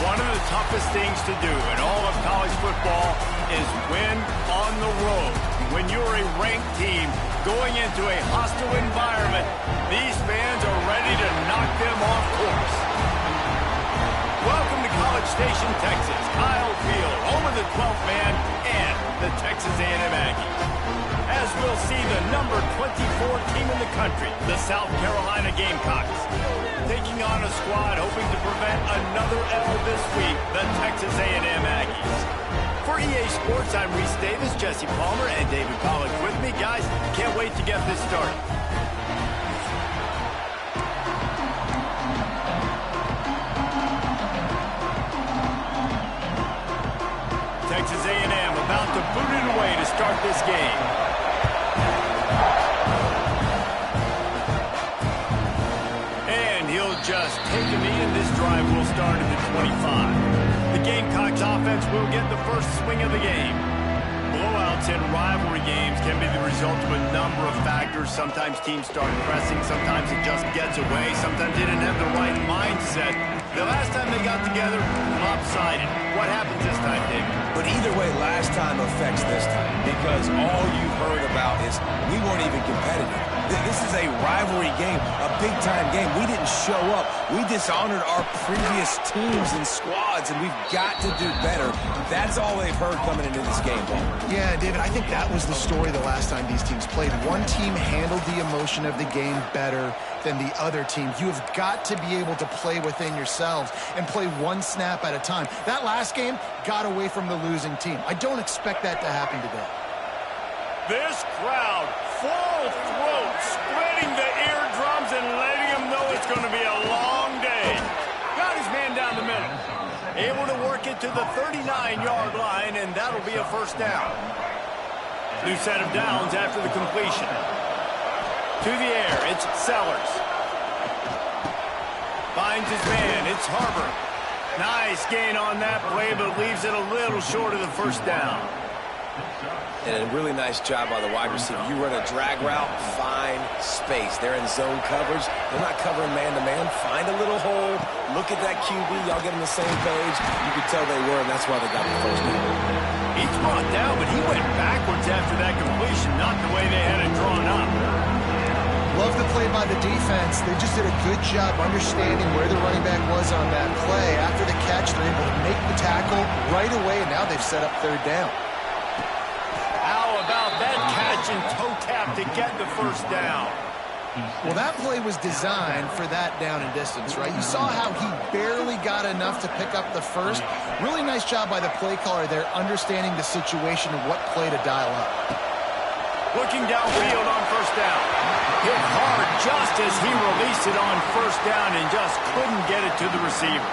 One of the toughest things to do in all of college football is win on the road. When you're a ranked team going into a hostile environment, these fans are ready to knock them off course. Welcome to College Station, Texas. Kyle Field, home of the 12th man and the Texas A&M Aggies. As we'll see the number 24 team in the country, the South Carolina Gamecocks, taking on a squad hoping to prevent another L this week, the Texas A&M Aggies. For EA Sports, I'm Reese Davis, Jesse Palmer, and David Pollack with me. Guys, can't wait to get this started. Texas A&M about to boot it away to start this game. And he'll just take a knee, and this drive will start at the 25. The Gamecocks offense will get the first swing of the game. Blowouts in rivalry games can be the result of a number of factors. Sometimes teams start pressing, sometimes it just gets away, sometimes they didn't have the right mindset. The last time they got together, lopsided. What happens this time, David? But either way, last time affects this time, because all you've heard about is we weren't even competitive. This is a rivalry game, a big-time game. We didn't show up. We dishonored our previous teams and squads, and we've got to do better. That's all they've heard coming into this game, Paul. Yeah, David, I think that was the story the last time these teams played. One team handled the emotion of the game better than the other team. You have got to be able to play within yourselves and play one snap at a time. That last game got away from the losing team. I don't expect that to happen today. This crowd, full throat, spreading the eardrums and letting them know it's going to be a long day. Got his man down the middle. Able to work it to the 39-yard line, and that'll be a first down. New set of downs after the completion. To the air, it's Sellers. Finds his man, it's Harbor. Nice gain on that play, but leaves it a little short of the first down. And a really nice job by the wide receiver. You run a drag route, find space. They're in zone coverage. They're not covering man-to-man. Find a little hole. Look at that QB. Y'all get on the same page. You could tell they were, and that's why they got the first down. He's brought down, but he went backwards after that completion, not the way they had it drawn up. Love the play by the defense. They just did a good job understanding where the running back was on that play. After the catch, they're able to make the tackle right away, and now they've set up third down. How about that catch and toe tap to get the first down? Well, that play was designed for that down and distance, right? You saw how he barely got enough to pick up the first. Really nice job by the play caller there, understanding the situation and what play to dial up. Looking downfield on first down. Hit hard just as he released it on first down and just couldn't get it to the receiver.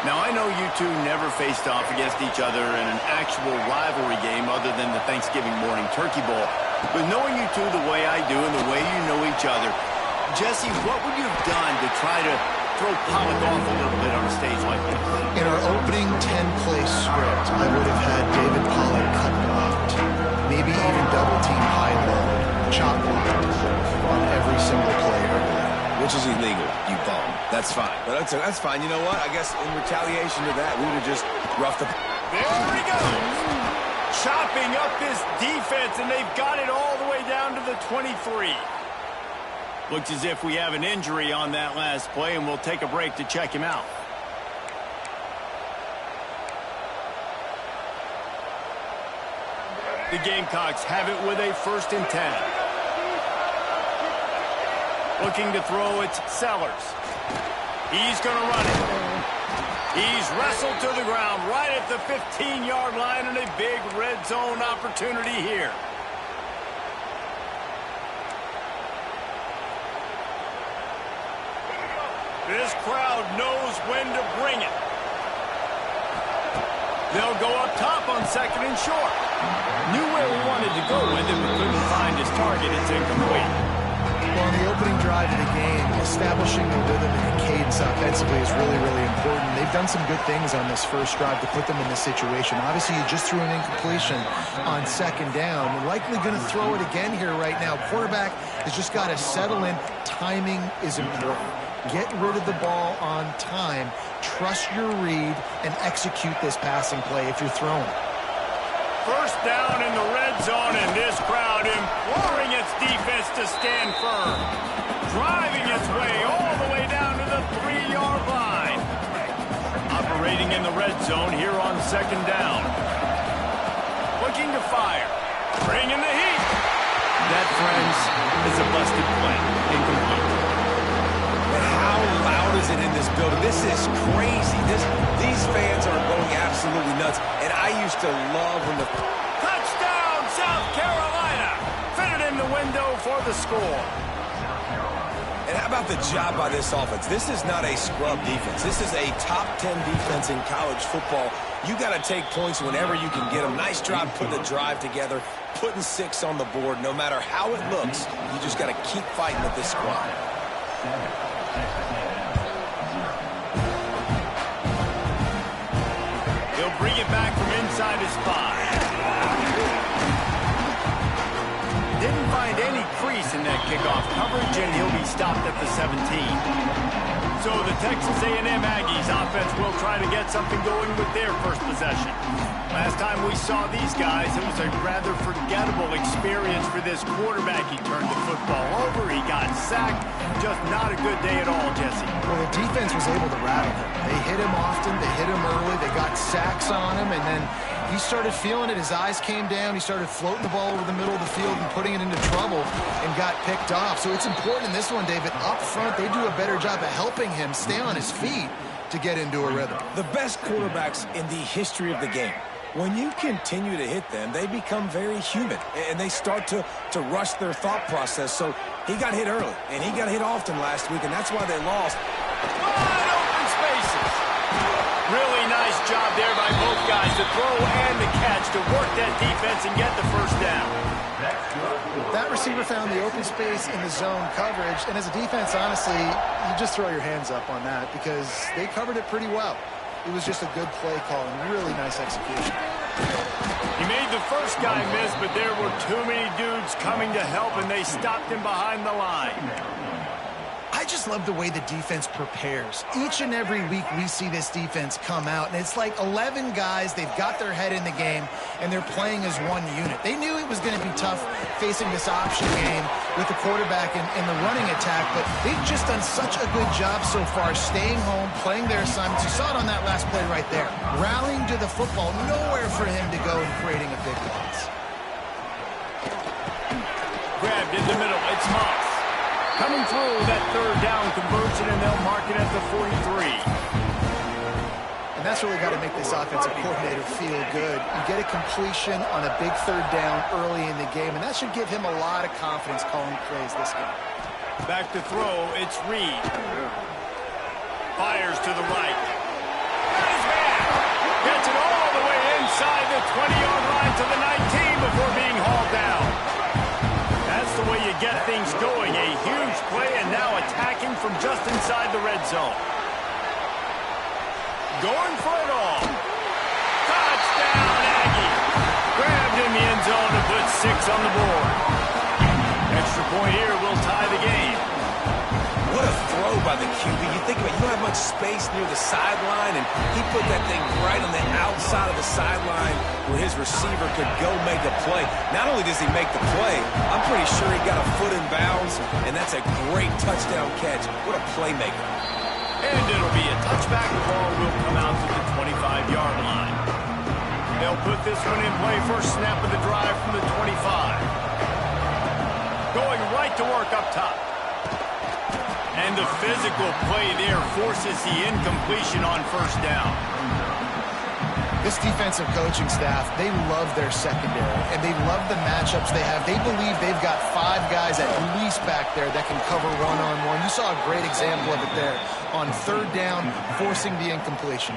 Now, I know you two never faced off against each other in an actual rivalry game other than the Thanksgiving morning turkey bowl. But knowing you two the way I do and the way you know each other, Jesse, what would you have done to try to throw Pollack off a little bit on a stage like this? In our opening 10-play script, I would have had David Pollack cut blocked, maybe even double-team high-low, chop blocked on every single play early. Which is illegal, you bum. That's fine. But that's fine. You know what? I guess in retaliation to that, we would have just roughed up. There he goes. Chopping up this defense, and they've got it all the way down to the 23. Looks as if we have an injury on that last play, and we'll take a break to check him out. The Gamecocks have it with a 1st and 10. Looking to throw, it's Sellers. He's going to run it. He's wrestled to the ground right at the 15-yard line, and a big red zone opportunity here. This crowd knows when to bring it. They'll go up top on 2nd and short. Knew where he wanted to go with it, but couldn't find his target. It's incomplete. Well, on the opening drive of the game, establishing the rhythm and the cadence offensively is really, really important. They've done some good things on this first drive to put them in this situation. Obviously, you just threw an incompletion on 2nd down. You're likely going to throw it again here right now. Quarterback has just got to settle in. Timing is important. Get rid of the ball on time. trust your read and execute this passing play if you're throwing. First down in the red zone, and this crowd imploring its defense to stand firm. Driving its way all the way down to the 3-yard line. Operating in the red zone here on second down. Looking to fire. Bringing the heat. That, friends, is a busted play. Incomplete. How loud is it in this building? This is crazy. These fans are going absolutely nuts. And I used to love when the... Touchdown, South Carolina! Fitted in the window for the score. And how about the job by this offense? This is not a scrub defense. This is a top 10 defense in college football. You got to take points whenever you can get them. Nice job putting the drive together, putting 6 on the board. No matter how it looks, you just got to keep fighting with this squad. He'll bring it back from inside his 5. Didn't find any crease in that kickoff coverage, and he'll be stopped at the 17. So the Texas A&M Aggies offense will try to get something going with their first possession. Last time we saw these guys, it was a rather forgettable experience for this quarterback. He turned the football over, he got sacked. Just not a good day at all, Jesse. Well, the defense was able to rattle him. They hit him often, they hit him early, they got sacks on him, and then he started feeling it. His eyes came down. He started floating the ball over the middle of the field and putting it into trouble and got picked off. So it's important in this one, David. Up front, they do a better job of helping him stay on his feet to get into a rhythm. The best quarterbacks in the history of the game, when you continue to hit them, they become very human, and they start to rush their thought process. So he got hit early, and he got hit often last week, and that's why they lost. Wide open spaces. Really nice job there by both guys to throw and the catch to work that defense and get the first down. That receiver found the open space in the zone coverage, and as a defense, honestly, you just throw your hands up on that because they covered it pretty well. It was just a good play call and really nice execution. He made the first guy miss, but there were too many dudes coming to help, and they stopped him behind the line. I just love the way the defense prepares. Each and every week we see this defense come out, and it's like 11 guys. They've got their head in the game, and they're playing as one unit. They knew it was going to be tough facing this option game with the quarterback and the running attack, but they've just done such a good job so far staying home, playing their assignments. You saw it on that last play right there. Rallying to the football, nowhere for him to go and creating a big loss. Grabbed in the middle. It's Moss. Coming through that third down conversion, and they'll mark it at the 43. And that's really got to make this offensive coordinator feel good. You get a completion on a big third down early in the game, and that should give him a lot of confidence calling plays this game. Back to throw, it's Reed. Fires to the right. Got his man. Gets it all the way inside the 20-yard line to the 19 before being hauled down. That's the way you get things going. A huge play, and now attacking from just inside the red zone. Going for it all. Touchdown, Aggie. Grabbed in the end zone to put 6 on the board. Extra point here will tie the game. What a throw by the QB. You think about it, you don't have much space near the sideline, and he put that thing right on the outside of the sideline where his receiver could go make a play. Not only does he make the play, I'm pretty sure he got a foot in bounds, and that's a great touchdown catch. What a playmaker. And it'll be a touchback. The ball will come out to the 25-yard line. They'll put this one in play. First snap of the drive from the 25. Going right to work up top. And the physical play there forces the incompletion on first down. This defensive coaching staff, they love their secondary, and they love the matchups they have. They believe they've got 5 guys at least back there that can cover one-on-one. You saw a great example of it there on third down, forcing the incompletion.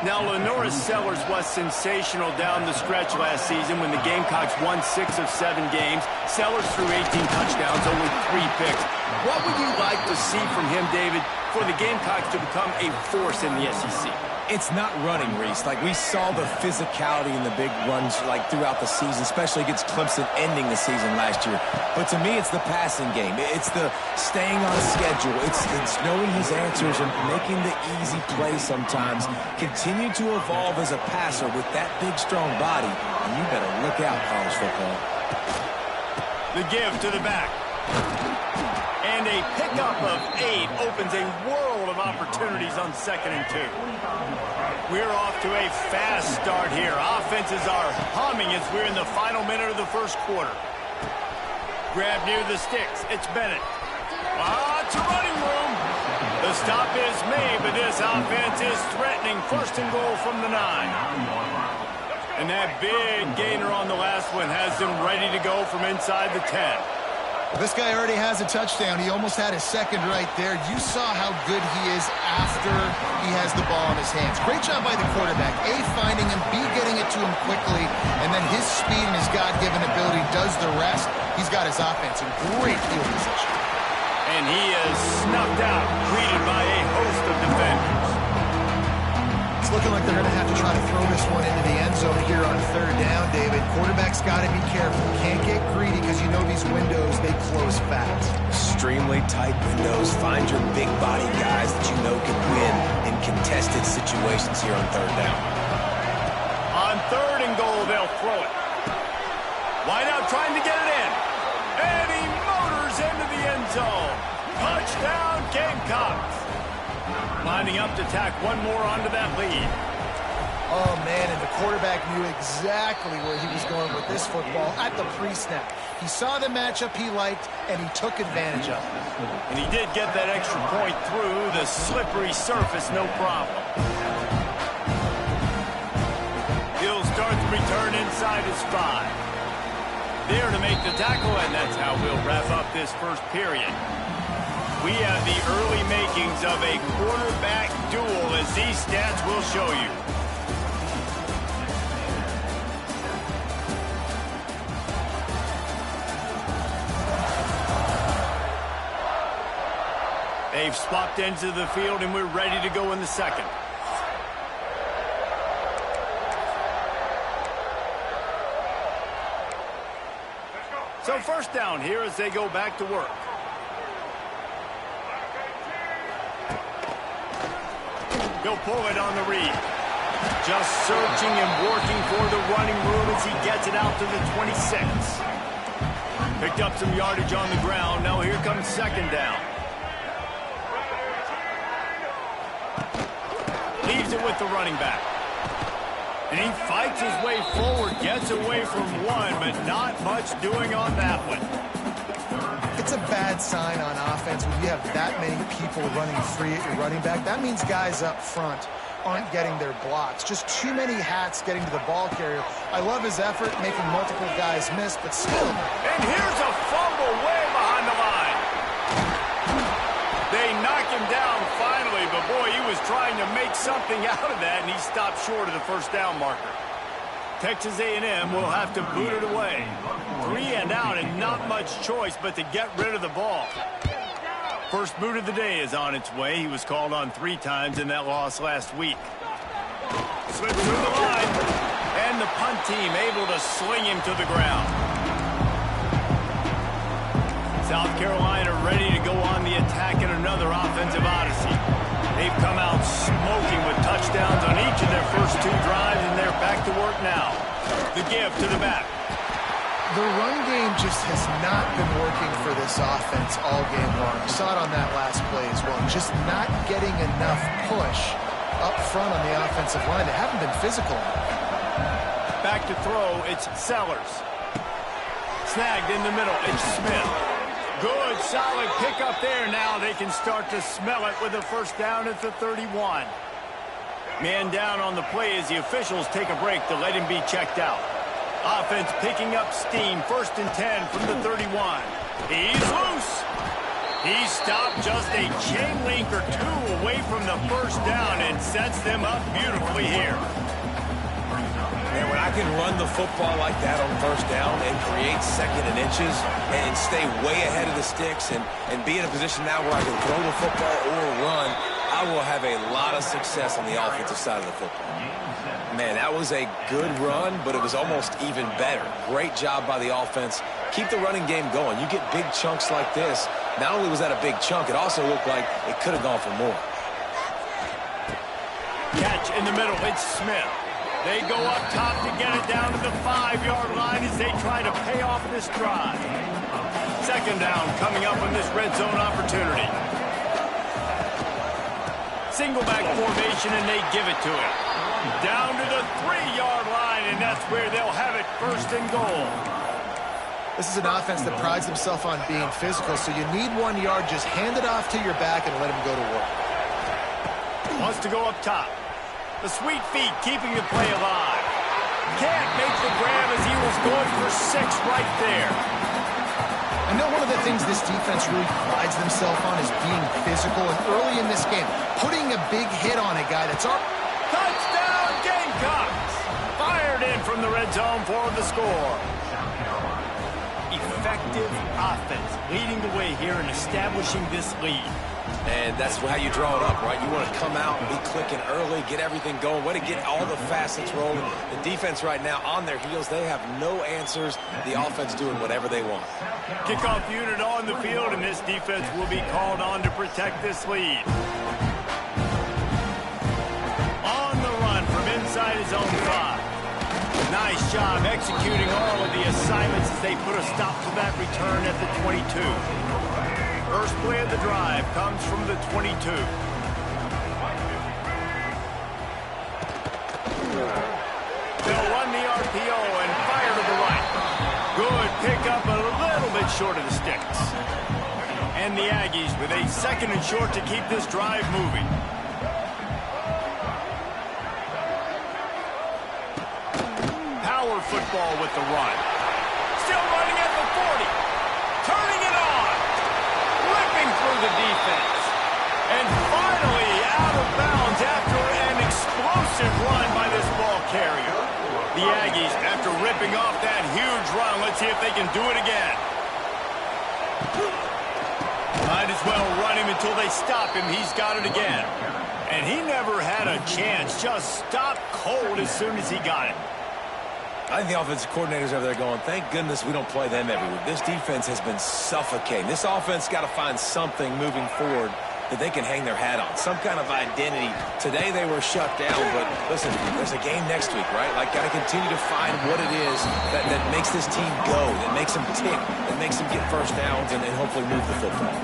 Now, Lenora Sellers was sensational down the stretch last season when the Gamecocks won 6 of 7 games. Sellers threw 18 touchdowns, only 3 picks. What would you like to see from him, David, for the Gamecocks to become a force in the SEC? It's not running, Reese. Like, we saw the physicality in the big runs, like, throughout the season, especially against Clemson ending the season last year. But to me, it's the passing game. It's the staying on schedule. It's knowing his answers and making the easy play sometimes. Continue to evolve as a passer with that big, strong body. And you better look out, college football. The give to the back. And a pickup of 8 opens a world of opportunities on 2nd and 2. We're off to a fast start here. Offenses are humming as we're in the final minute of the first quarter. Grab near the sticks. It's Bennett. It's a running room. The stop is made, but this offense is threatening 1st and goal from the 9. And that big gainer on the last one has them ready to go from inside the 10. This guy already has a touchdown. He almost had his second right there. You saw how good he is after he has the ball in his hands. Great job by the quarterback. A, finding him, B, getting it to him quickly, and then his speed and his God-given ability does the rest. He's got his offense in great field position. And he is snuffed out, greeted by a host of defenders. It's looking like they're going to have to try to throw this one into the end zone here on 3rd down, David. Quarterback's got to be careful. Can't get greedy because you know these windows, they close fast. Extremely tight windows. Find your big body guys that you know can win in contested situations here on 3rd down. On 3rd and goal, they'll throw it. Wide out trying to get it in. And he motors into the end zone. Touchdown, Gamecocks. Lining up to tack one more onto that lead. Oh, man, and the quarterback knew exactly where he was going with this football at the pre-snap. He saw the matchup he liked, and he took advantage of it. And he did get that extra point through the slippery surface, no problem. He'll start the return inside his 5. There to make the tackle, and that's how we'll wrap up this first period. We have the early makings of a quarterback duel, as these stats will show you. They've swapped into the field, and we're ready to go in the 2nd. So 1st down here as they go back to work. He'll pull it on the read. Just searching and working for the running room as he gets it out to the 26. Picked up some yardage on the ground. Now here comes 2nd down. Leaves it with the running back. And he fights his way forward, gets away from one, but not much doing on that one. It's a bad sign on offense when you have that many people running free at your running back. That means guys up front aren't getting their blocks. Just too many hats getting to the ball carrier. I love his effort, making multiple guys miss, but still. And here's a fumble way behind the line. They knock him down finally, but boy, he was trying to make something out of that, and he stopped short of the 1st down marker. Texas A&M will have to boot it away. 3 and out, and not much choice but to get rid of the ball. First boot of the day is on its way. He was called on 3 times in that loss last week. Slips through the line, and the punt team able to sling him to the ground. South Carolina ready to go on the attack in another offensive odyssey. They've come out smoking with touchdowns on each of their first 2 drives, and they're back to work now. The give to the back. The run game just has not been working for this offense all game long. You saw it on that last play as well. Just not getting enough push up front on the offensive line. They haven't been physical enough. Back to throw, it's Sellers. Snagged in the middle, it's Smith. Good, solid pickup there. Now they can start to smell it with a 1st down at the 31. Man down on the play as the officials take a break to let him be checked out. Offense picking up steam. 1st and 10 from the 31. He's loose. He stopped just a chain link or 2 away from the 1st down and sets them up beautifully here. And when I can run the football like that on first down and create second and inches and stay way ahead of the sticks and be in a position now where I can throw the football or run, I will have a lot of success on the offensive side of the football. Man, that was a good run, but it was almost even better. Great job by the offense. Keep the running game going. You get big chunks like this. Not only was that a big chunk, it also looked like it could have gone for more. Catch in the middle. It's Smith. They go up top to get it down to the 5-yard line as they try to pay off this drive. Second down coming up on this red zone opportunity. Single back formation, and they give it to him. Down to the 3-yard line, and that's where they'll have it, first and goal. This is an offense that prides themselves on being physical, so you need 1 yard. Just hand it off to your back and let him go to work. Wants to go up top. The sweet feet keeping the play alive. Can't make the grab as he was going for 6 right there. I know one of the things this defense really prides themselves on is being physical, and early in this game, putting a big hit on a guy that's up. Touchdown, Gamecocks! Fired in from the red zone for the score. Effective offense leading the way here and establishing this lead. And that's how you draw it up, right? You want to come out and be clicking early, get everything going, way to get all the facets rolling. The defense right now on their heels, they have no answers. The offense doing whatever they want. Kickoff unit on the field, and this defense will be called on to protect this lead. On the run from inside his own 5. Nice job executing all of the assignments as they put a stop to that return at the 22. First play of the drive comes from the 22. They'll run the RPO and fire to the right. Good pickup, a little bit short of the sticks. And the Aggies with a 2nd and short to keep this drive moving. Power football with the run. Still running at the 40. Turning it on. Ripping through the defense. And finally out of bounds after an explosive run by this ball carrier. The Aggies, after ripping off that huge run, let's see if they can do it again. Might as well run him until they stop him. He's got it again. And he never had a chance. Just stopped cold as soon as he got it. I think the offensive coordinators over there going, thank goodness we don't play them every week. This defense has been suffocating. This offense got to find something moving forward that they can hang their hat on, some kind of identity. Today they were shut down, but listen, there's a game next week, right? Like, got to continue to find what it is that makes this team go, that makes them tick, that makes them get first downs and hopefully move the football.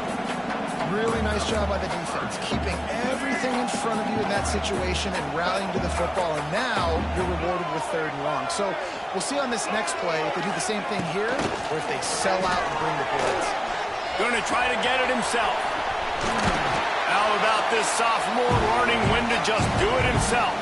Really nice job by the defense, keeping everything in front of you in that situation and rallying to the football, and now you're rewarded with 3rd and long. So we'll see on this next play if they do the same thing here or if they sell out and bring the blitz. Going to try to get it himself. How about this sophomore learning when to just do it himself?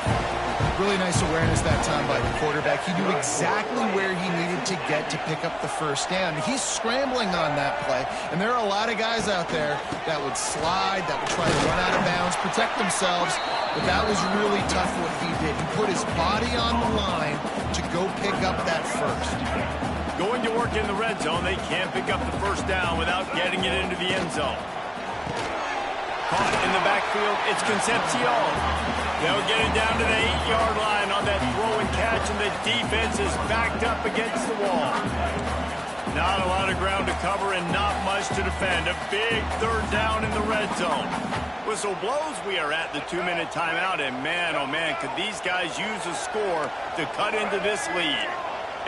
Really nice awareness that time by the quarterback. He knew exactly where he needed to get to pick up the first down. He's scrambling on that play, and there are a lot of guys out there that would slide, that would try to run out of bounds, protect themselves, but that was really tough what he did. He put his body on the line to go pick up that first. Going to work in the red zone, they can't pick up the first down without getting it into the end zone. Caught in the backfield, it's Concepcion. They'll get it down to the 8-yard line on that throw and catch, and the defense is backed up against the wall. Not a lot of ground to cover and not much to defend. A big 3rd down in the red zone. Whistle blows, we are at the 2-minute timeout, and man, oh man, could these guys use a score to cut into this lead.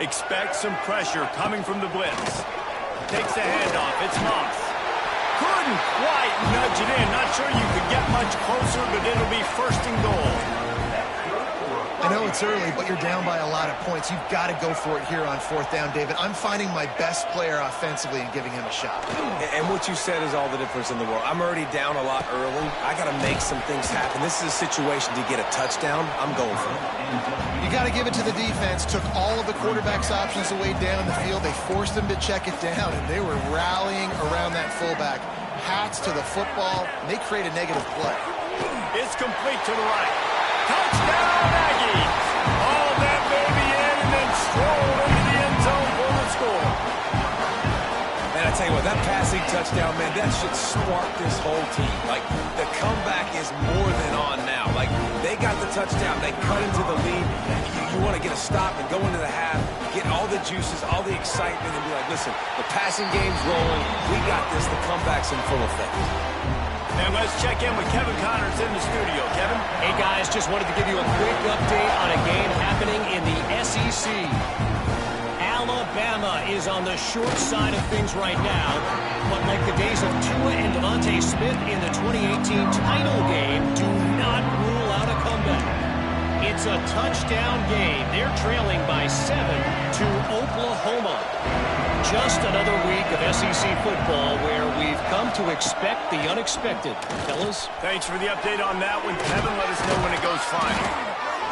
Expect some pressure coming from the blitz. Takes the handoff, it's Moss. Couldn't quite nudge it in. Not sure you could get much closer, but it'll be 1st and goal. I know it's early, but you're down by a lot of points. You've got to go for it here on 4th down, David. I'm finding my best player offensively and giving him a shot. And what you said is all the difference in the world. I'm already down a lot early. I got to make some things happen. This is a situation to get a touchdown. I'm going for it. You got to give it to the defense. Took all of the quarterback's options away down the field. They forced them to check it down, and they were rallying around that fullback. Hats to the football, and they create a negative play. It's complete to the right. Touchdown, Aggies! All that baby tell you what, that passing touchdown, man, that should spark this whole team. Like, the comeback is more than on now. Like, they got the touchdown. They cut into the lead. You want to get a stop and go into the half, get all the juices, all the excitement, and be like, listen, the passing game's rolling. We got this. The comeback's in full effect. And let's check in with Kevin Connors in the studio. Kevin? Hey, guys, just wanted to give you a quick update on a game happening in the SEC. Alabama is on the short side of things right now, but like the days of Tua and Devontae Smith in the 2018 title game, do not rule out a comeback. It's a touchdown game. They're trailing by 7 to Oklahoma. Just another week of SEC football where we've come to expect the unexpected. Fellas? Thanks for the update on that one, Kevin. Let us know when it goes final.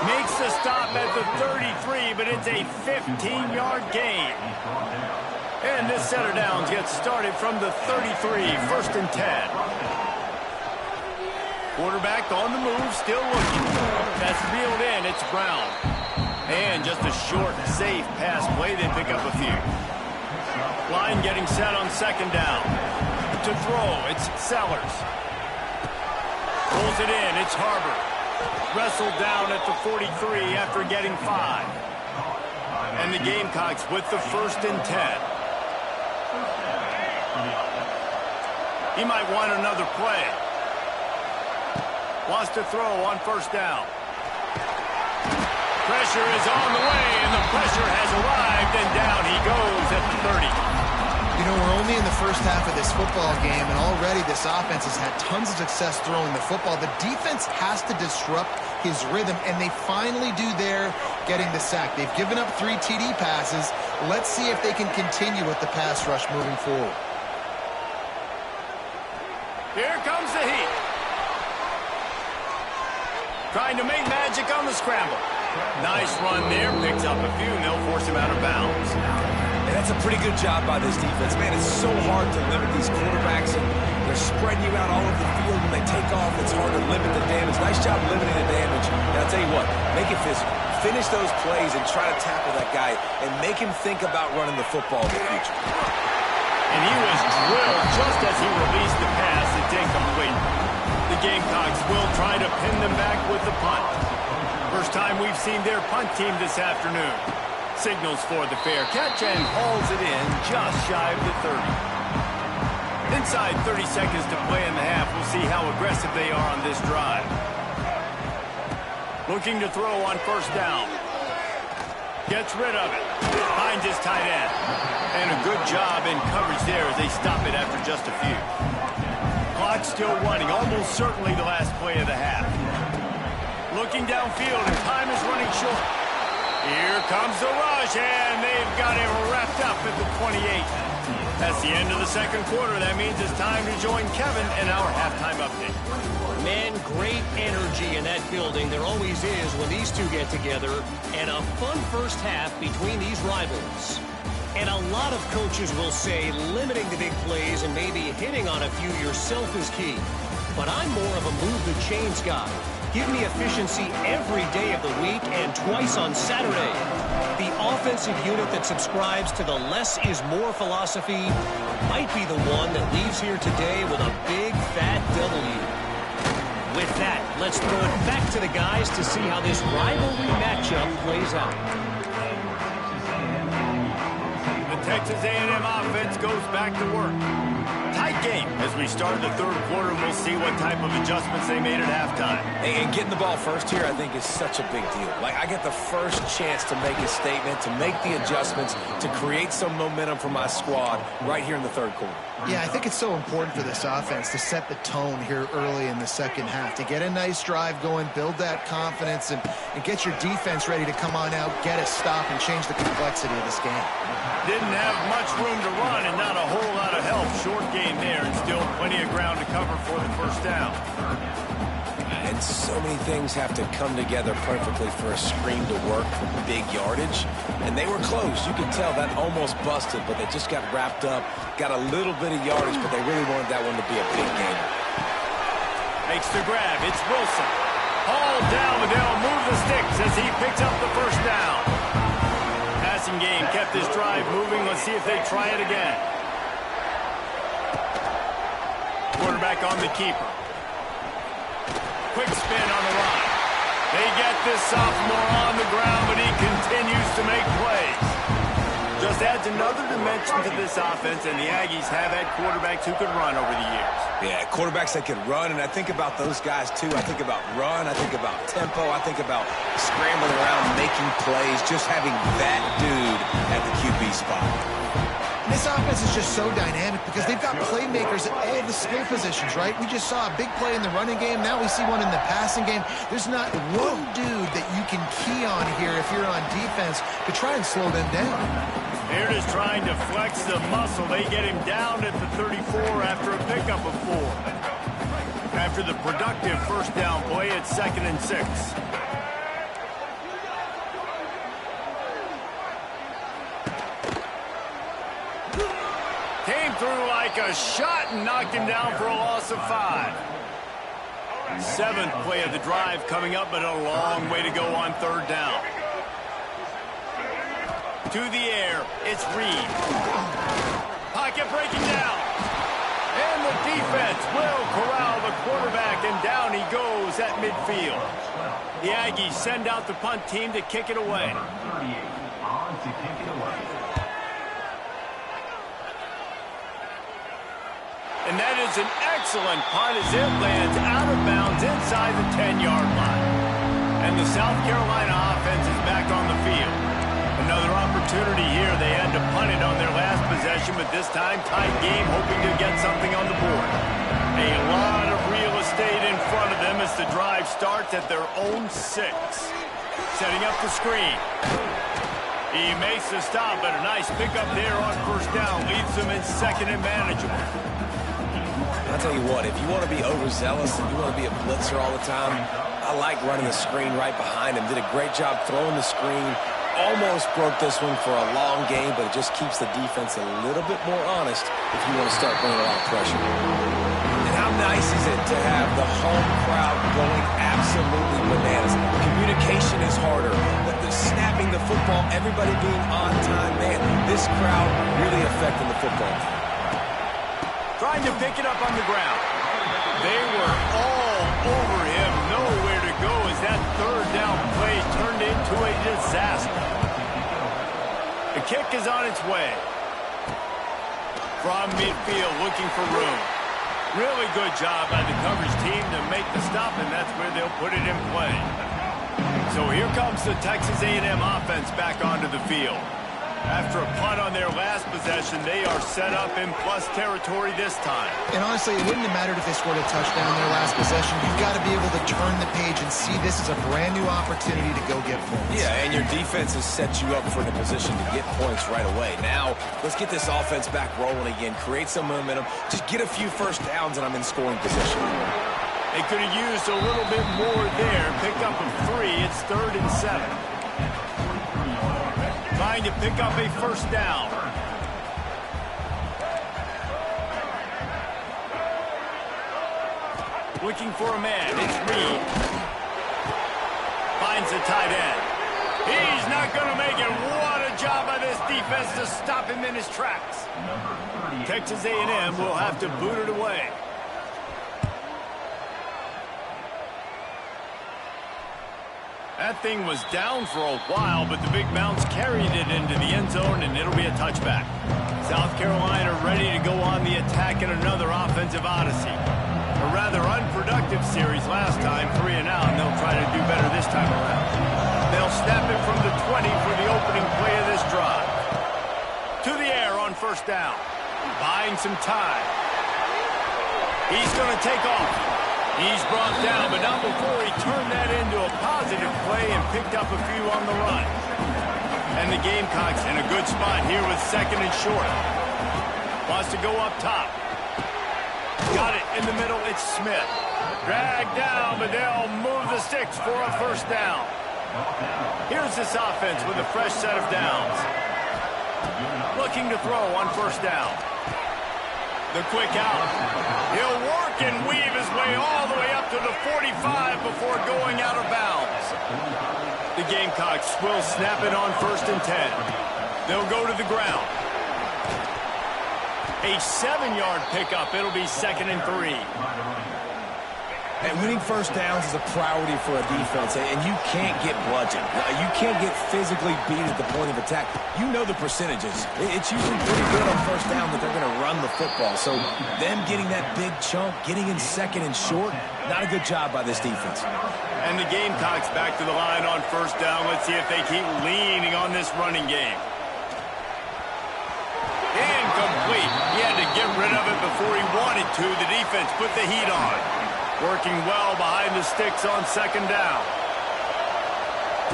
Makes the stop at the 33, but it's a 15-yard gain. And this setter downs gets started from the 33, 1st and 10. Quarterback on the move, still looking. That's reeled in. It's Brown. And just a short, safe pass play. They pick up a few. Line getting set on 2nd down. To throw, it's Sellers. Pulls it in, it's Harbor. Wrestled down at the 43 after getting 5. And the Gamecocks with the 1st and 10. He might want another play. Wants to throw on 1st down. Pressure is on the way, and the pressure has arrived, and down he goes at the 30. You know, we're only in the first half of this football game, and already this offense has had tons of success throwing the football. The defense has to disrupt his rhythm, and they finally do there, getting the sack. They've given up 3 TD passes. Let's see if they can continue with the pass rush moving forward. Here comes the heat. Trying to make magic on the scramble. Nice run there. Picks up a few, and they'll force him out of bounds. And that's a pretty good job by this defense. Man, it's so hard to limit these quarterbacks, and they're spreading you out all over the field. When they take off, it's hard to limit the damage. Nice job limiting the damage. And I'll tell you what, make it physical. Finish those plays and try to tackle that guy and make him think about running the football in the future. And he was drilled just as he released the pass. It's incomplete. The Gamecocks will try to pin them back with the punt. First time we've seen their punt team this afternoon. Signals for the fair catch and hauls it in just shy of the 30. Inside 30 seconds to play in the half. We'll see how aggressive they are on this drive. Looking to throw on 1st down. Gets rid of it. Finds his tight end. And a good job in coverage there as they stop it after just a few. Clock still running. Almost certainly the last play of the half. Looking downfield, and time is running short. Here comes the rush, and they've got him wrapped up at the 28. That's the end of the 2nd quarter. That means it's time to join Kevin in our halftime update. Man, great energy in that building. There always is when these two get together. And a fun first half between these rivals. And a lot of coaches will say limiting the big plays and maybe hitting on a few yourself is key. But I'm more of a move the chains guy. Give me efficiency every day of the week and twice on Saturday. The offensive unit that subscribes to the less is more philosophy might be the one that leaves here today with a big fat W. With that, let's throw it back to the guys to see how this rivalry matchup plays out. The Texas A&M offense goes back to work. Tight game as we start the 3rd quarter. We'll see what type of adjustments they made at halftime. And getting the ball first here, I think, is such a big deal. Like, I get the first chance to make a statement, to make the adjustments, to create some momentum for my squad right here in the 3rd quarter. Yeah, I think it's so important for this offense to set the tone here early in the 2nd half, to get a nice drive going, build that confidence, and get your defense ready to come on out, get a stop, and change the complexity of this game. Didn't have much room to run and not a whole lot of help. Short game there, and still plenty of ground to cover for the 1st down. And so many things have to come together perfectly for a screen to work for big yardage. And they were close. You could tell that almost busted, but they just got wrapped up, got a little bit of yardage, but they really wanted that one to be a big game. Makes the grab. It's Wilson. Hauled down, but they'll move the sticks as he picks up the 1st down. Passing game kept this drive moving. Let's see if they try it again. quarterback on the keeper. Quick spin on the line. They get this sophomore on the ground, but he continues to make plays. Just adds another dimension to this offense, and the Aggies have had quarterbacks who could run over the years. Yeah, quarterbacks that can run, and I think about those guys too. I think about run, I think about tempo, I think about scrambling around, making plays, just having that dude at the QB spot. This offense is just so dynamic because they've got playmakers at all the skill positions, right? We just saw a big play in the running game. Now we see one in the passing game. There's not one dude that you can key on here if you're on defense to try and slow them down. They're just trying to flex the muscle. They get him down at the 34 after a pickup of 4. After the productive first down play, it's 2nd and 6. Came through like a shot and knocked him down for a loss of 5. 7th play of the drive coming up, but a long way to go on 3rd down. To the air, it's Reed. Pocket breaking down. And the defense will corral the quarterback, and down he goes at midfield. The Aggies send out the punt team to kick it away. And that is an excellent punt as it lands out of bounds inside the 10-yard line. And the South Carolina offense is back on the field. Another opportunity here. They had to punt it on their last possession, but this time tight game, hoping to get something on the board. A lot of real estate in front of them as the drive starts at their own 6. Setting up the screen. He makes the stop, but a nice pickup there on 1st down. Leaves them in 2nd and manageable. I'll tell you what, if you want to be overzealous and you want to be a blitzer all the time, I like running the screen right behind him. Did a great job throwing the screen. Almost broke this one for a long game, but it just keeps the defense a little bit more honest if you want to start bringing a lot of pressure. And how nice is it to have the home crowd going absolutely bananas? Communication is harder. The snapping the football, everybody being on time, man, this crowd really affecting the football. Trying to pick it up on the ground. They were all over him. Nowhere to go as that 3rd down play turned into a disaster. The kick is on its way. From midfield, looking for room. Really good job by the coverage team to make the stop, and that's where they'll put it in play. So here comes the Texas A&M offense back onto the field. After a punt on their last possession, they are set up in plus territory this time. And honestly, it wouldn't have mattered if they scored a touchdown in their last possession. You've got to be able to turn the page and see this as a brand new opportunity to go get points. Yeah, and your defense has set you up for the position to get points right away. Now, let's get this offense back rolling again, create some momentum, just get a few first downs, and I'm in scoring position. They could have used a little bit more there. Pick up a 3. It's 3rd and 7. Trying to pick up a 1st down. Looking for a man. It's Reed. Finds the tight end. He's not going to make it. What a job by this defense to stop him in his tracks. Texas A&M will have to boot it away. That thing was down for a while, but the big bounce carried it into the end zone, and it'll be a touchback. South Carolina ready to go on the attack in another offensive odyssey. A rather unproductive series last time, 3 and out, and they'll try to do better this time around. They'll snap it from the 20 for the opening play of this drive. To the air on 1st down. Buying some time. He's going to take off. He's brought down, but not before he turned that into a positive play and picked up a few on the run. And the Gamecocks in a good spot here with 2nd and short. Wants to go up top. Got it in the middle. It's Smith. Dragged down, but they'll move the sticks for a 1st down. Here's this offense with a fresh set of downs. Looking to throw on 1st down. The quick out. He'll work and weave his way all the way up to the 45 before going out of bounds. The Gamecocks will snap it on 1st and 10. They'll go to the ground. A 7-yard pickup. It'll be 2nd and 3. And winning first downs is a priority for a defense, and you can't get bludgeoned. You can't get physically beat at the point of attack. You know the percentages. It's usually pretty good on first down that they're going to run the football. So them getting that big chunk, getting in 2nd and short, not a good job by this defense. And the Gamecocks back to the line on first down. Let's see if they keep leaning on this running game. Incomplete. He had to get rid of it before he wanted to. The defense put the heat on. Working well behind the sticks on 2nd down.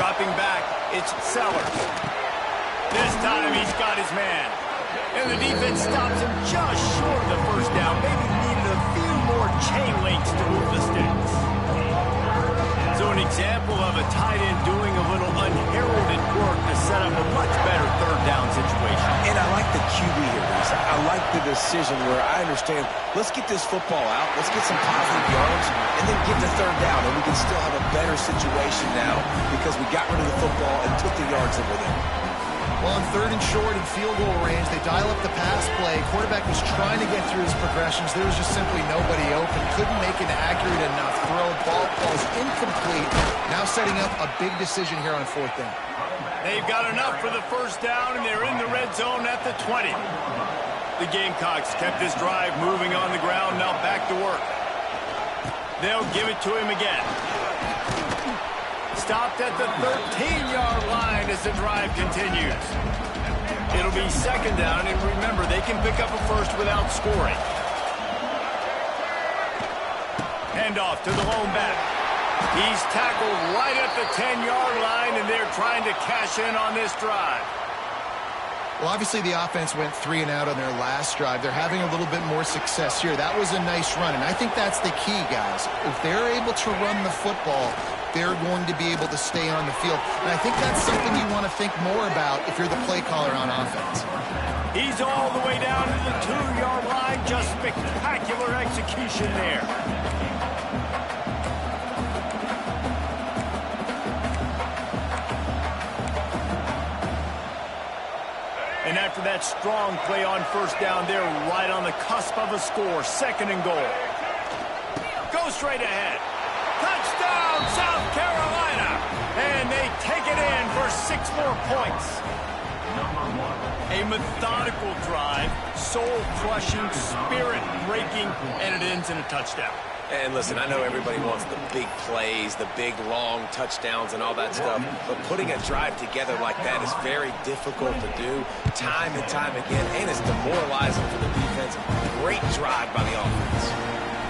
Dropping back, it's Sellers. This time he's got his man. And the defense stops him just short of the first down. Maybe needed a few more chain links to move the sticks. So an example of a tight end doing a little unheralded work to set up a much better 3rd down situation. And I like the QB here, Reese. I like the decision where I understand, let's get this football out, let's get some positive yards, and then get to 3rd down, and we can still have a better situation now because we got rid of the football and took the yards that were there. Well, on 3rd and short and field goal range, they dial up the pass play. Quarterback was trying to get through his progressions. There was just simply nobody open. Couldn't make an accurate enough throw. Ball's incomplete. Now setting up a big decision here on 4th down. They've got enough for the first down, and they're in the red zone at the 20. The Gamecocks kept this drive moving on the ground. Now back to work. They'll give it to him again. Stopped at the 13-yard line as the drive continues. It'll be 2nd down, and remember, they can pick up a first without scoring. Handoff to the lone back. He's tackled right at the 10-yard line, and they're trying to cash in on this drive. Well, obviously the offense went 3 and out on their last drive. They're having a little bit more success here. That was a nice run, and I think that's the key, guys. If they're able to run the football, they're going to be able to stay on the field. And I think that's something you want to think more about if you're the play caller on offense. He's all the way down to the 2-yard line. Just spectacular execution there. And after that strong play on first down, they're right on the cusp of a score. 2nd and goal. Go straight ahead. Touchdown, South Carolina. And they take it in for 6 more points. A methodical drive, soul-crushing, spirit-breaking, and it ends in a touchdown. And listen, I know everybody wants the big plays, the big, long touchdowns and all that stuff, but putting a drive together like that is very difficult to do time and time again, and it's demoralizing for the defense. Great drive by the offense.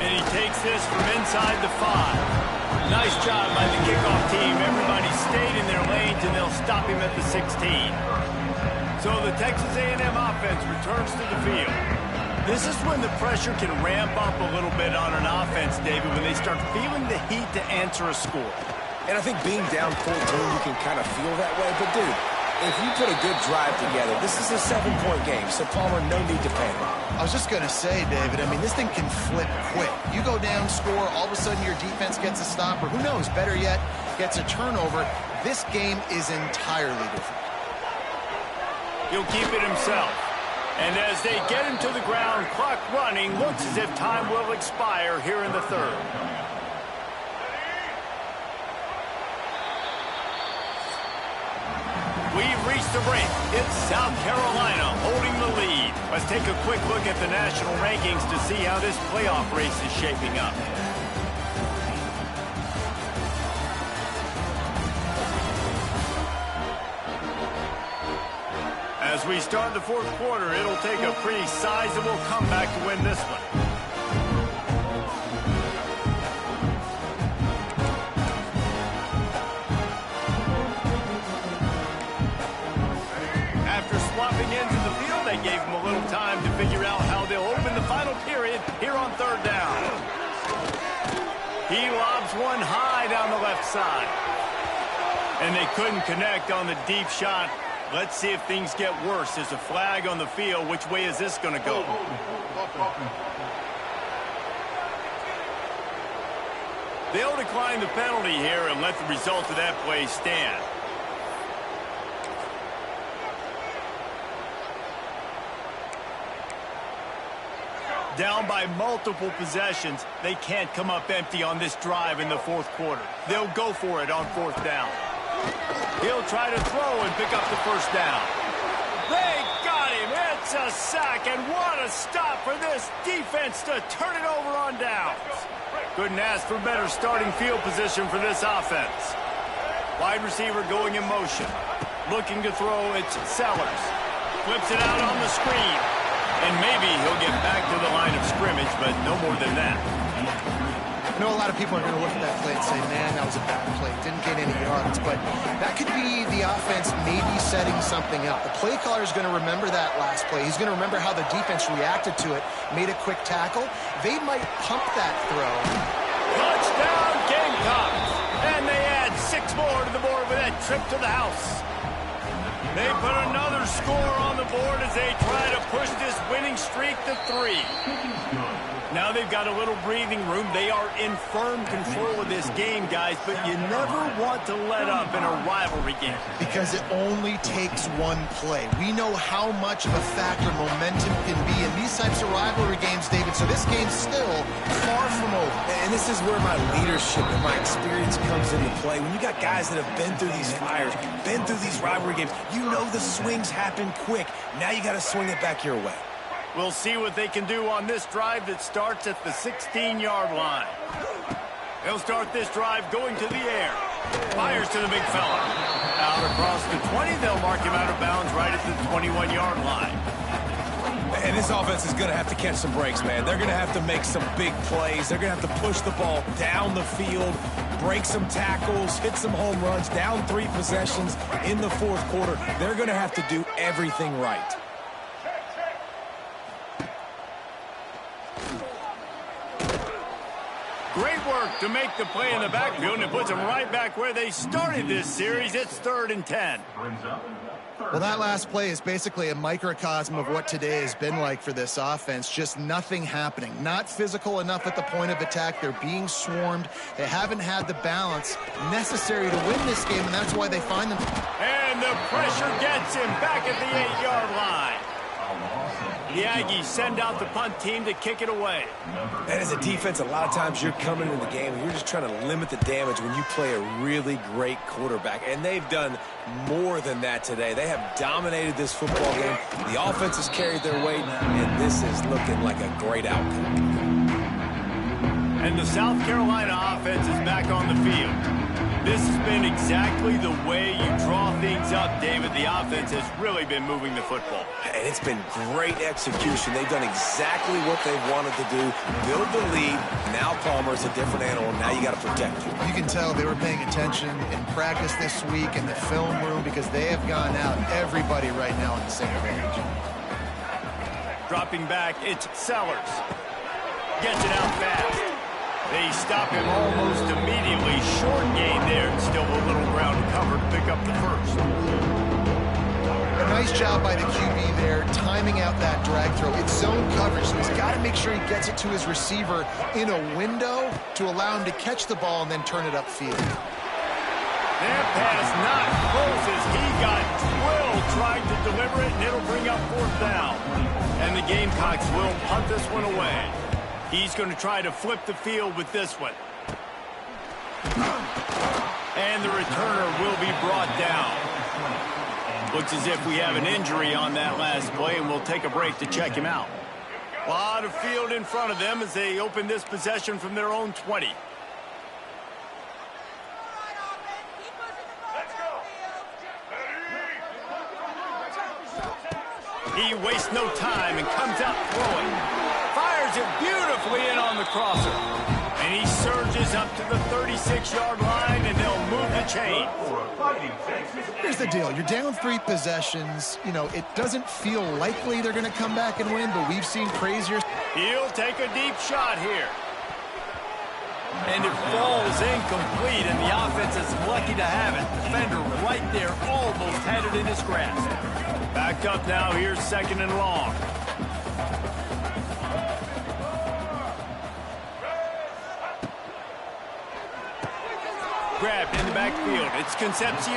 And he takes this from inside the 5. Nice job by the kickoff team. Everybody stayed in their lanes, and they'll stop him at the 16. So the Texas A&M offense returns to the field. This is when the pressure can ramp up a little bit on an offense, David, when they start feeling the heat to answer a score. And I think being down 14, you can kind of feel that way. But, dude, if you put a good drive together, this is a 7-point game, so Palmer, no need to panic. I was just going to say, David, I mean, this thing can flip quick. You go down, score, all of a sudden your defense gets a stop, or who knows, better yet, gets a turnover. This game is entirely different. He'll keep it himself. And as they get him to the ground, clock running, looks as if time will expire here in the 3rd. We've reached the break. It's South Carolina holding the lead. Let's take a quick look at the national rankings to see how this playoff race is shaping up. As we start the 4th quarter, it'll take a pretty sizable comeback to win this one. After swapping into the field, they gave him a little time to figure out how they'll open the final period here on 3rd down. He lobs one high down the left side. And they couldn't connect on the deep shot. Let's see if things get worse. There's a flag on the field. Which way is this going to go? They'll decline the penalty here and let the result of that play stand. Down by multiple possessions, they can't come up empty on this drive in the fourth quarter. They'll go for it on fourth down. He'll try to throw and pick up the first down. They got him. It's a sack, and what a stop for this defense to turn it over on downs. Couldn't ask for better starting field position for this offense. Wide receiver going in motion. Looking to throw, it's Sellers. Flips it out on the screen. And maybe he'll get back to the line of scrimmage, but no more than that. I know a lot of people are going to look at that play and say, man, that was a bad play. Didn't gain any yards. But that could be the offense maybe setting something up. The play caller is going to remember that last play. He's going to remember how the defense reacted to it, made a quick tackle. They might pump that throw. Touchdown, Gamecocks! And they add 6 more to the board with that trip to the house. They put another score on the board as they try to push this winning streak to 3. Now they've got a little breathing room. They are in firm control of this game, guys, but you never want to let up in a rivalry game. Because it only takes one play. We know how much of a factor momentum can be in these types of rivalry games, David, so this game's still far from over. And this is where my leadership and my experience comes into play. When you got guys that have been through these fires, been through these rivalry games, you know the swings happen quick. Now you got to swing it back your way. We'll see what they can do on this drive that starts at the 16-yard line. They'll start this drive going to the air. Fires to the big fella. Out across the 20, they'll mark him out of bounds right at the 21-yard line. And this offense is going to have to catch some breaks, man. They're going to have to make some big plays. They're going to have to push the ball down the field, break some tackles, hit some home runs, down 3 possessions in the fourth quarter. They're going to have to do everything right. Great work to make the play in the backfield, and it puts them right back where they started this series. It's 3rd and 10. Well, that last play is basically a microcosm of what today has been like for this offense. Just nothing happening. Not physical enough at the point of attack. They're being swarmed. They haven't had the balance necessary to win this game, and that's why they find them. And the pressure gets him back at the 8-yard line. The Aggies send out the punt team to kick it away. And as a defense, a lot of times you're coming into the game and you're just trying to limit the damage when you play a really great quarterback. And they've done more than that today. They have dominated this football game. The offense has carried their weight, and this is looking like a great outcome. And the South Carolina offense is back on the field. This has been exactly the way you draw things up, David. The offense has really been moving the football. And it's been great execution. They've done exactly what they've wanted to do. Build the lead. Now Palmer's a different animal. Now you got to protect him. You can tell they were paying attention in practice this week in the film room because they have gone out. Everybody right now on the same page. Dropping back, it's Sellers. Gets it out fast. They stop him almost immediately. Short gain there, and still a little ground covered to pick up the first. A nice job by the QB there, timing out that drag throw. It's zone coverage, so he's got to make sure he gets it to his receiver in a window to allow him to catch the ball and then turn it upfield. That pass not close as he got drilled trying to deliver it, and it'll bring up 4th down. And the Gamecocks will punt this one away. He's going to try to flip the field with this one. And the returner will be brought down. Looks as if we have an injury on that last play, and we'll take a break to check him out. A lot of field in front of them as they open this possession from their own 20. He wastes no time and comes out throwing. Fires it beautifully in on the crosser. And he surges up to the 36-yard line, and they'll move the chain. Here's the deal. You're down 3 possessions. You know, it doesn't feel likely they're going to come back and win, but we've seen crazier. He'll take a deep shot here. And it falls incomplete, and the offense is lucky to have it. Defender right there almost had it in his grasp. Backed up now. Here's 2nd and long. Grabbed in the backfield. It's Concepcion.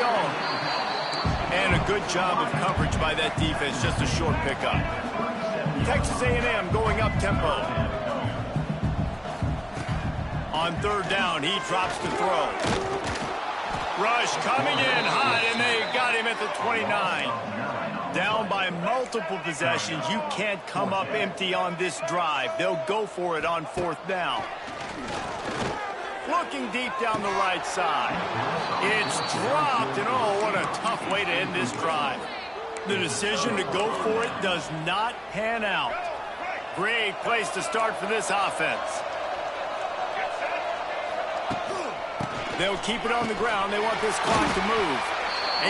And a good job of coverage by that defense. Just a short pickup. Texas A&M going up tempo. On third down, he drops to throw. Rush coming in hot, and they got him at the 29. Down by multiple possessions. You can't come up empty on this drive. They'll go for it on fourth down. Looking deep down the right side. It's dropped, and oh, what a tough way to end this drive. The decision to go for it does not pan out. Great place to start for this offense. They'll keep it on the ground. They want this clock to move.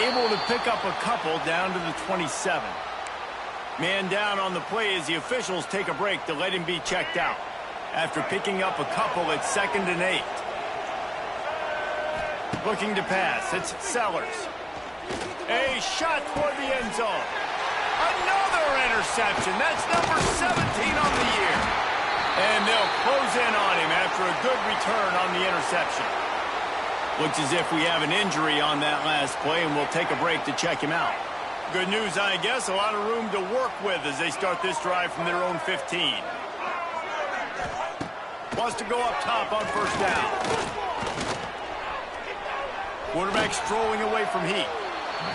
Able to pick up a couple down to the 27. Man down on the play as the officials take a break to let him be checked out. After picking up a couple, it's 2nd and 8. Looking to pass. It's Sellers. A shot toward the end zone. Another interception. That's number 17 on the year. And they'll close in on him after a good return on the interception. Looks as if we have an injury on that last play, and we'll take a break to check him out. Good news, I guess. A lot of room to work with as they start this drive from their own 15. Wants to go up top on first down. Quarterback strolling away from heat.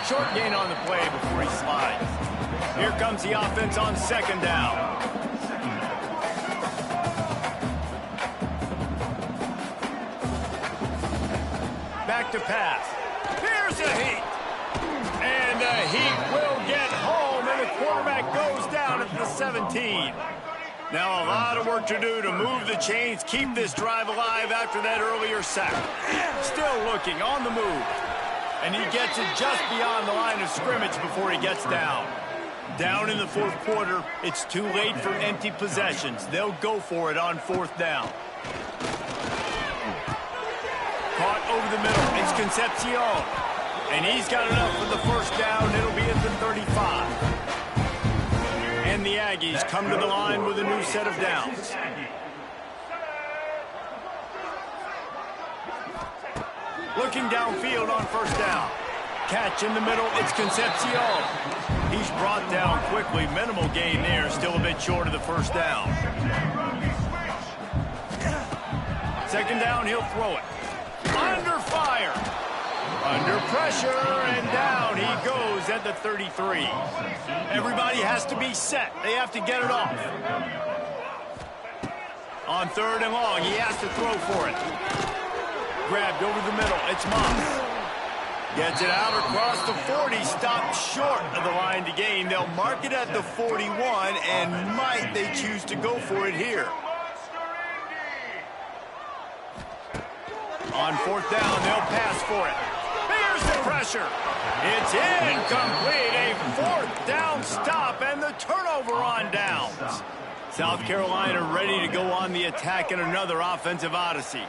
Short gain on the play before he slides. Here comes the offense on second down. Back to pass. Here's a heat. And the heat will get home, and the quarterback goes down at the 17. Now a lot of work to do to move the chains, keep this drive alive after that earlier sack. Still looking on the move. And he gets it just beyond the line of scrimmage before he gets down. Down in the fourth quarter, it's too late for empty possessions. They'll go for it on fourth down. Caught over the middle. It's Concepcion. And he's got enough for the first down. It'll be at the 35. And the Aggies come to the line with a new set of downs. Looking downfield on first down. Catch in the middle. It's Concepcion. He's brought down quickly. Minimal gain there. Still a bit short of the first down. Second down, he'll throw it. Under fire. Under pressure, and down he goes at the 33. Everybody has to be set. They have to get it off. On third and long, he has to throw for it. Grabbed over the middle. It's Moss. Gets it out across the 40. Stopped short of the line to gain. They'll mark it at the 41, and might they choose to go for it here. On fourth down, they'll pass for it. Here's the pressure. It's incomplete. A fourth down stop and the turnover on downs. South Carolina ready to go on the attack in another offensive odyssey.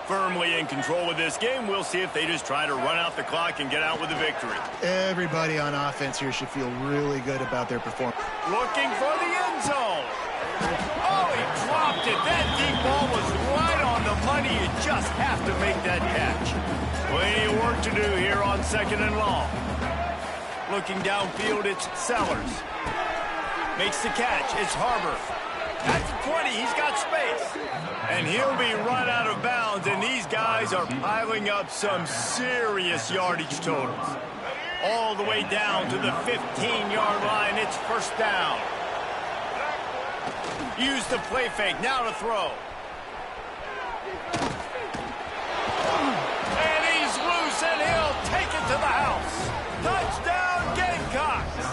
Firmly in control of this game. We'll see if they just try to run out the clock and get out with a victory. Everybody on offense here should feel really good about their performance. Looking for the end zone. Oh, he dropped it. That deep ball was right on the money. You just have to make that catch. Plenty of work to do here on second and long. Looking downfield, it's Sellers. Makes the catch. It's Harbor. At the 20, he's got space. And he'll be run out of bounds, and these guys are piling up some serious yardage totals. All the way down to the 15-yard line. It's first down. Use the play fake. Now to throw. And he's loose, and he'll take it to the house. Touchdown, Gamecocks.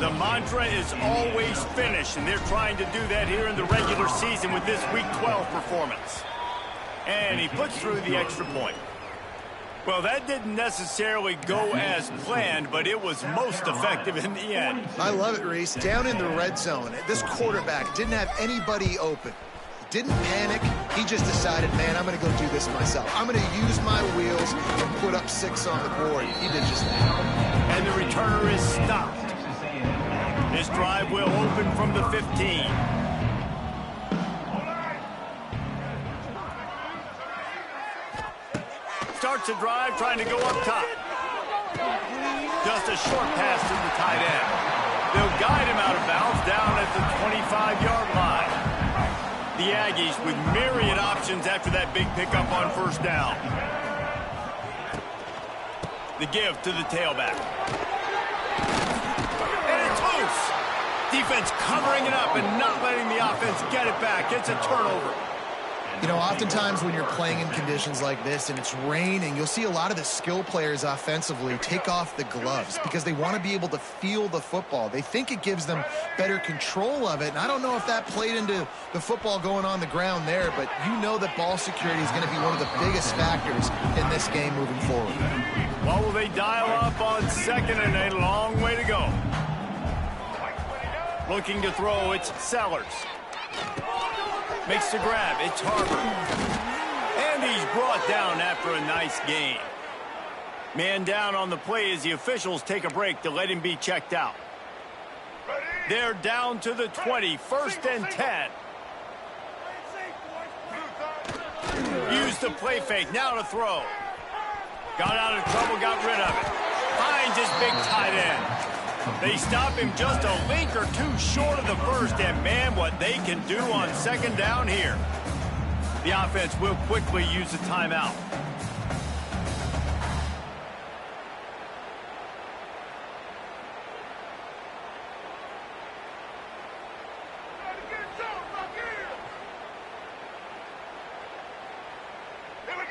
The mantra is always finish, and they're trying to do that here in the regular season with this Week 12 performance. And he puts through the extra point. Well, that didn't necessarily go as planned, but it was most effective in the end. I love it, Reese. Down in the red zone, this quarterback didn't have anybody open. Didn't panic. He just decided, man, I'm going to go do this myself. I'm going to use my wheels and put up 6 on the board. He did just that. And the returner is stopped. This drive will open from the 15. Starts a drive trying to go up top. Just a short pass to the tight end. They'll guide him out of bounds down at the 25-yard line. The Aggies with myriad options after that big pickup on first down. The give to the tailback. And it's loose. Defense covering it up and not letting the offense get it back. It's a turnover. You know, oftentimes when you're playing in conditions like this and it's raining, you'll see a lot of the skill players offensively take off the gloves because they want to be able to feel the football. They think it gives them better control of it, and I don't know if that played into the football going on the ground there, but you know that ball security is going to be one of the biggest factors in this game moving forward. What will they dial up on second and a long way to go? Looking to throw, it's Sellers. Makes the grab, it's Harbor. And he's brought down after a nice gain. Man down on the play as the officials take a break to let him be checked out. They're down to the 20, 1st and 10. Used the play fake, now to throw. Got out of trouble, got rid of it. Finds his big tight end. They stop him just a link or two short of the first, and man, what they can do on second down here. The offense will quickly use a timeout.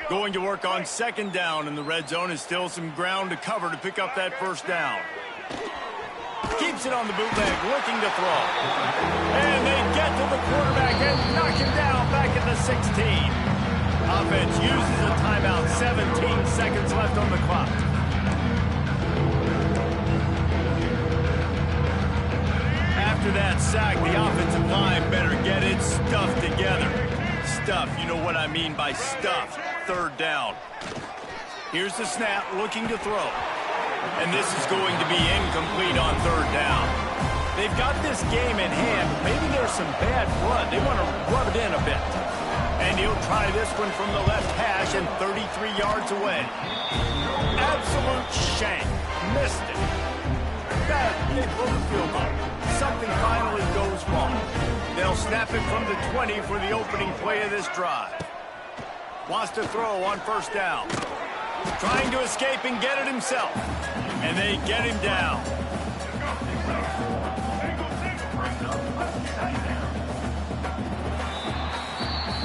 Going to work on second down in the red zone is still some ground to cover to pick up that first down. Keeps it on the bootleg, looking to throw. And they get to the quarterback and knock him down back at the 16. Offense uses a timeout, 17 seconds left on the clock. After that sack, the offensive line better get its stuff together. Stuff, you know what I mean by stuff. Third down. Here's the snap, looking to throw. And this is going to be incomplete on third down. They've got this game in hand. Maybe there's some bad blood. They want to rub it in a bit. And he'll try this one from the left hash and 33 yards away. Absolute shank. Missed it. Bad kick for the field goal. Something finally goes wrong. They'll snap it from the 20 for the opening play of this drive. Wants to throw on first down. Trying to escape and get it himself. And they get him down.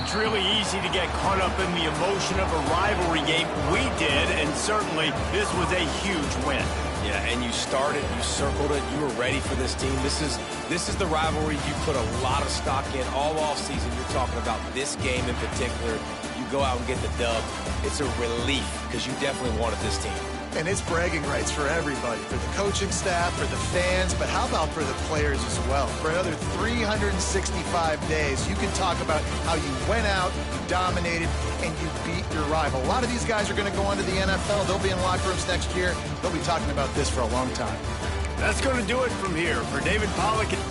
It's really easy to get caught up in the emotion of a rivalry game. We did, and certainly this was a huge win. Yeah, and you started, you circled it, you were ready for this team. This is the rivalry you put a lot of stock in all offseason. You're talking about this game in particular. You go out and get the dub. It's a relief because you definitely wanted this team. And it's bragging rights for everybody, for the coaching staff, for the fans, but how about for the players as well? For another 365 days, you can talk about how you went out, you dominated, and you beat your rival. A lot of these guys are going to go on to the NFL. They'll be in locker rooms next year. They'll be talking about this for a long time. That's going to do it from here. For David Pollack and